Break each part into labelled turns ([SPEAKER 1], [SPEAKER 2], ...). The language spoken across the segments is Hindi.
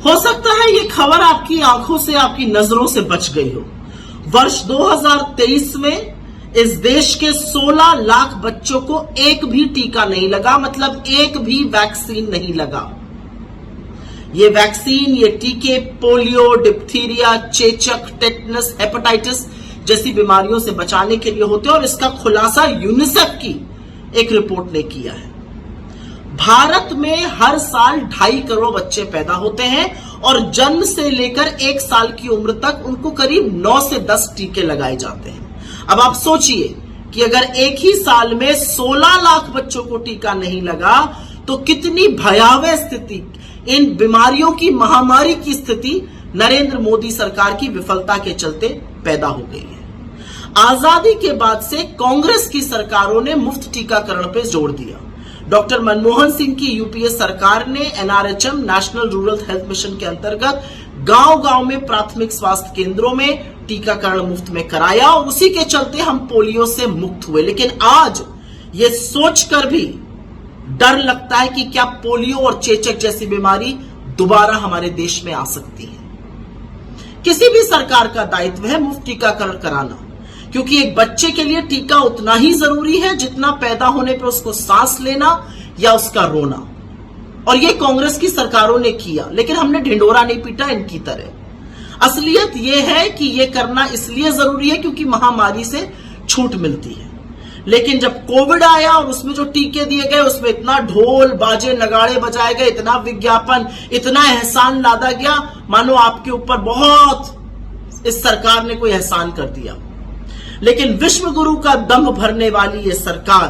[SPEAKER 1] हो सकता है ये खबर आपकी आंखों से, आपकी नजरों से बच गई हो। वर्ष 2023 में इस देश के 16 लाख बच्चों को एक भी टीका नहीं लगा, मतलब एक भी वैक्सीन नहीं लगा। ये वैक्सीन, ये टीके पोलियो, डिप्थीरिया, चेचक, टेटनस, हेपेटाइटिस जैसी बीमारियों से बचाने के लिए होते हैं और इसका खुलासा यूनिसेफ की एक रिपोर्ट ने किया है। भारत में हर साल 2.5 करोड़ बच्चे पैदा होते हैं और जन्म से लेकर 1 साल की उम्र तक उनको करीब 9 से 10 टीके लगाए जाते हैं। अब आप सोचिए कि अगर एक ही साल में 16 लाख बच्चों को टीका नहीं लगा तो कितनी भयावह स्थिति, इन बीमारियों की महामारी की स्थिति नरेंद्र मोदी सरकार की विफलता के चलते पैदा हो गई है। आजादी के बाद से कांग्रेस की सरकारों ने मुफ्त टीकाकरण पर जोर दिया। डॉक्टर मनमोहन सिंह की यूपीए सरकार ने NRHM, national rural health mission के अंतर्गत गांव-गांव में प्राथमिक स्वास्थ्य केंद्रों में टीकाकरण मुफ्त में कराया और उसी के चलते हम पोलियो से मुक्त हुए। लेकिन आज ये सोचकर भी डर लगता है कि क्या पोलियो और चेचक जैसी बीमारी दोबारा हमारे देश में आ सकती है। किसी भी सरकार का दायित्व है मुफ्त टीकाकरण कराना, क्योंकि एक बच्चे के लिए टीका उतना ही जरूरी है जितना पैदा होने पर उसको सांस लेना या उसका रोना। और ये कांग्रेस की सरकारों ने किया, लेकिन हमने ढिंडोरा नहीं पीटा इनकी तरह। असलियत ये है कि ये करना इसलिए जरूरी है क्योंकि महामारी से छूट मिलती है। लेकिन जब कोविड आया और उसमें जो टीके दिए गए उसमें इतना ढोल बाजे नगाड़े बजाए गए, इतना विज्ञापन, इतना एहसान लादा गया, मानो आपके ऊपर बहुत इस सरकार ने कोई एहसान कर दिया। लेकिन विश्व गुरु का दम भरने वाली ये सरकार,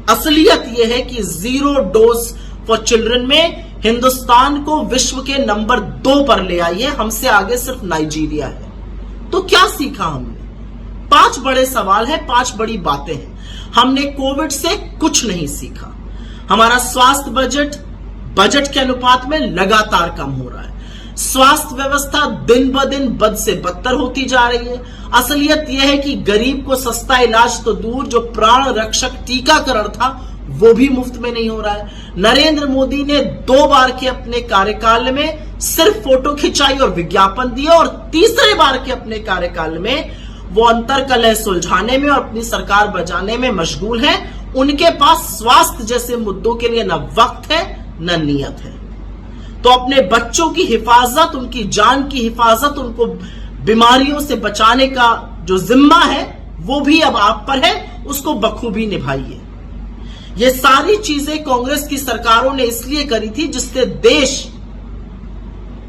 [SPEAKER 1] असलियत यह है कि 0 डोज फॉर चिल्ड्रन में हिंदुस्तान को विश्व के नंबर 2 पर ले आई है। हमसे आगे सिर्फ नाइजीरिया है। तो क्या सीखा हमने? 5 बड़े सवाल हैं, 5 बड़ी बातें हैं। हमने कोविड से कुछ नहीं सीखा। हमारा स्वास्थ्य बजट के अनुपात में लगातार कम हो रहा है। स्वास्थ्य व्यवस्था दिन ब दिन बद से बदतर होती जा रही है। असलियत यह है कि गरीब को सस्ता इलाज तो दूर, जो प्राण रक्षक टीकाकरण था वो भी मुफ्त में नहीं हो रहा है। नरेंद्र मोदी ने 2 बार के अपने कार्यकाल में सिर्फ फोटो खिंचाई और विज्ञापन दिया और तीसरे बार के अपने कार्यकाल में वो अंतरकलह सुलझाने में और अपनी सरकार बचाने में मशगूल है। उनके पास स्वास्थ्य जैसे मुद्दों के लिए न वक्त है न नियत है। तो अपने बच्चों की हिफाजत, उनकी जान की हिफाजत, उनको बीमारियों से बचाने का जो जिम्मा है वो भी अब आप पर है, उसको बखूबी निभाइए। ये सारी चीजें कांग्रेस की सरकारों ने इसलिए करी थी जिससे देश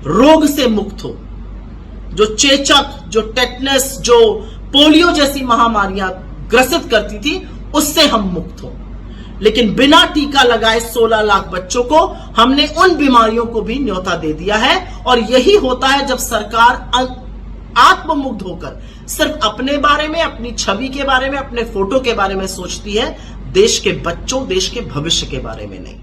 [SPEAKER 1] रोग से मुक्त हो। जो चेचक, जो टेटनस, जो पोलियो जैसी महामारियां ग्रसित करती थी उससे हम मुक्त हो। लेकिन बिना टीका लगाए 16 लाख बच्चों को हमने उन बीमारियों को भी न्योता दे दिया है। और यही होता है जब सरकार आत्ममुग्ध होकर सिर्फ अपने बारे में, अपनी छवि के बारे में, अपने फोटो के बारे में सोचती है, देश के बच्चों, देश के भविष्य के बारे में नहीं।